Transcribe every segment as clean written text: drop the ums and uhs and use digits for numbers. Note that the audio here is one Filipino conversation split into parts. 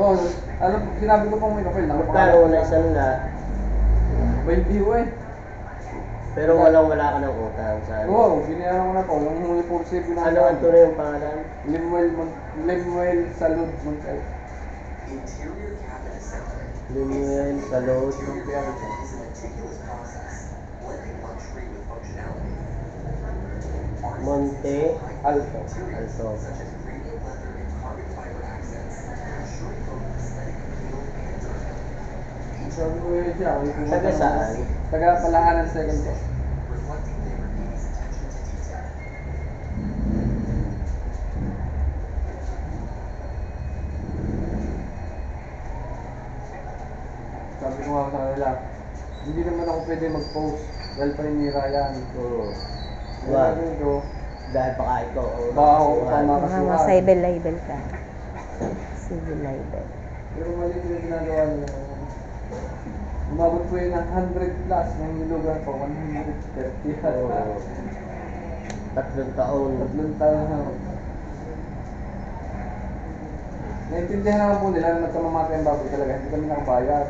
Oo, alam, sinabi ko pong may kapil. Magkano na isang lot? 20 ko eh. Pero wala ka ng utang sa ano? Oo, binayaran ko na po. Yung huli po kasi binayaran. Ano ang tunay yung pangalan? Lemuel Salud Montay. Lemuel Salud. Monte Alto. Alto. Sabi ko yun siya. Taga saan? Taga Palanganan second ko. Sabi ko nga sa kanila, hindi naman ako pwede mag-post dahil paninira yan. Oo. Kaya sabi ko, Dahil baka ikaw o baka ako tama Mga kasuhan. civil libel ka. Civil libel. Pero mali ko yung ginagawa nila. Umabot ko yun ng 100 plus, ng nilugan ko, 130 Oo. ata. 3 taon. 3 taon na ako. Naintindihan naman po nila na nagkamamata yung baboy talaga, hindi kami nakabayad.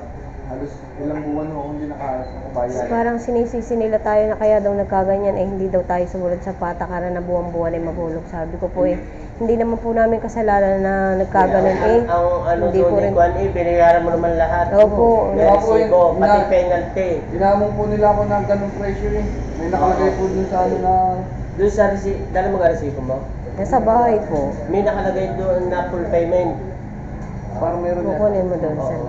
Halos ilang buwan ako hindi nakabayad. Parang sinisisi nila tayo na kaya daw nagkaganyan eh hindi daw tayo sumunod sa patakaran na buwan-buwan ay mahulog. Sabi ko po eh, hindi naman po namin kasalanan na nagkaganon eh. Ang ano Hindi doon po ni rin. Kwan eh, binayaran mo naman lahat. Opo. May resibo, pati penalty. Ginamon po nila ako ng ganong pressure eh. May nakalagay po dun sa ano na... Doon sa resibo, dala mo nga resibo mo? Nasa bahay po. May nakalagay doon na full payment. Parang meron yan. Kukunin mo doon sa... Oo.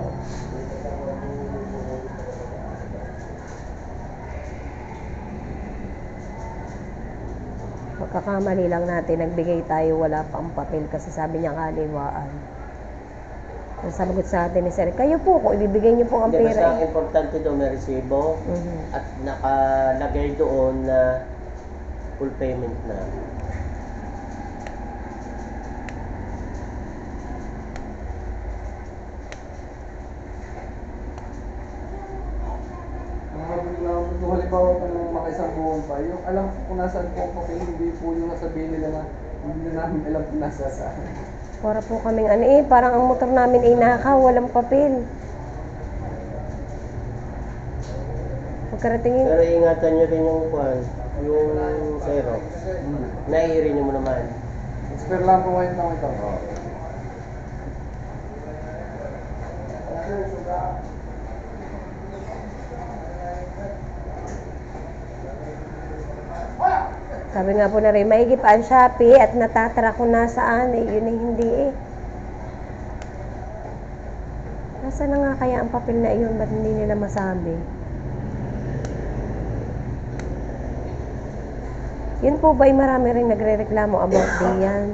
Pagkakamali lang natin, nagbigay tayo, wala pang papel kasi sabi niya kaliwaan. Ang sabagot sa atin ni Sir, kayo po, kung ibibigay niyo po ang Hindi, basta ang pera. importante doon may resibo Mhm. at nakalagay doon na full payment na. Kung halimbawa pa nung makaisang buwan pa, yung alam ko kung nasaan po ang papel, hindi po yung nasabihin nila na hindi na namin alam kung nasa saan. Para po kaming ano eh, parang ang motor namin ay nakaw, walang papel. Pagkaratingin, Pero ingatan nyo rin yung kwan, yung Xerox. Naiirin nyo mo naman. Expert lang po ngayon lang ito. sabi nga po na rin, maigip ang Shopee at natatara ko na saan eh, yun ay hindi eh. Nasa na nga kaya ang papel na iyon, ba't hindi nila masabi? Yun po ba ay marami rin nagre-reklamo about diyan?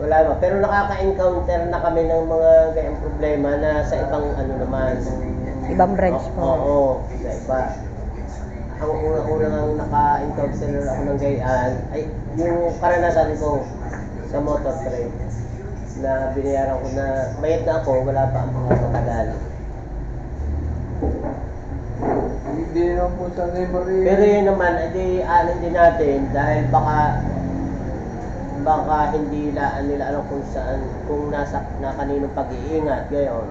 Wala ba. Pero nakaka-encounter na kami ng mga gayang problema na sa ibang ano naman. Ibang branch po. Oo, sa iba. Ang unang naka-encounter ako ng gayaan ay yung karanasan ko sa motor trade na binayaran ko na bayad na ako, wala pa ang mga matagal. Hindi naman po sa neighbor eh. Pero yun naman, edi alin din natin dahil baka hindi nila alam kung saan, kung na kaninong pag-iingat gayon.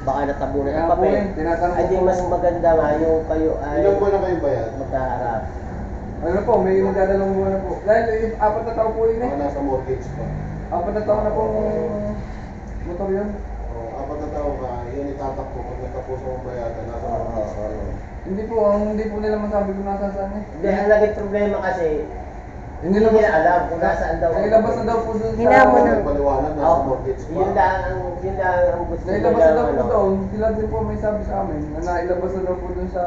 Baka natabunan Kaya ang po papel. eh, tinatanong Ay di ko mas po. maganda nga yung kayo ay Ilang buwan na kayong bayad? magkaharap. Ano po, may nagdadalang buwan na po. Dahil 4 na taon po yun eh. Mga nasa mortgage pa. 4 na taon na pong motor yun. Apat na taon ka, yun itatakbo. Pag natapos mo ang bayadan, nasa mortgage pa. Hindi po nila masabi kung nasa saan eh. Hindi, ang naging problema kasi Hindi hindi nila nila alam kung nasaan daw. Nailabas na daw po doon sa... Hinamon na. Paliwanag, nasa Oo, mortgage pa. yun lang ang gusto Nailabas na daw po ano. doon. Sila din po may sabi sa amin na nailabas na daw po doon sa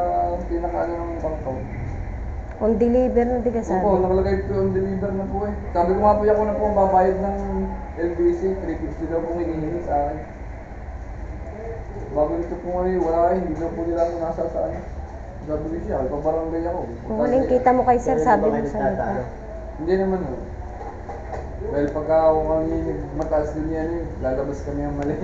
pinakaano ng bangko. On deliver na di ka sabi. Opo, nakalagay po yung deliver na po eh. Sabi ko nga po ako na po ang babayad ng LBC, 350 daw po hinihingi sa akin. Bago nito po ngayon, wala eh, hindi daw po nila ako nasa saan. Sabi ko siya, ipabarangay ako. Kung huling kita mo kay Sir, Pero sabi hindi mo ba sa kayo lupa. nagtatalo? Hindi naman ho. Dahil pagka ako kami mataas din yan eh, lalabas kami ang mali.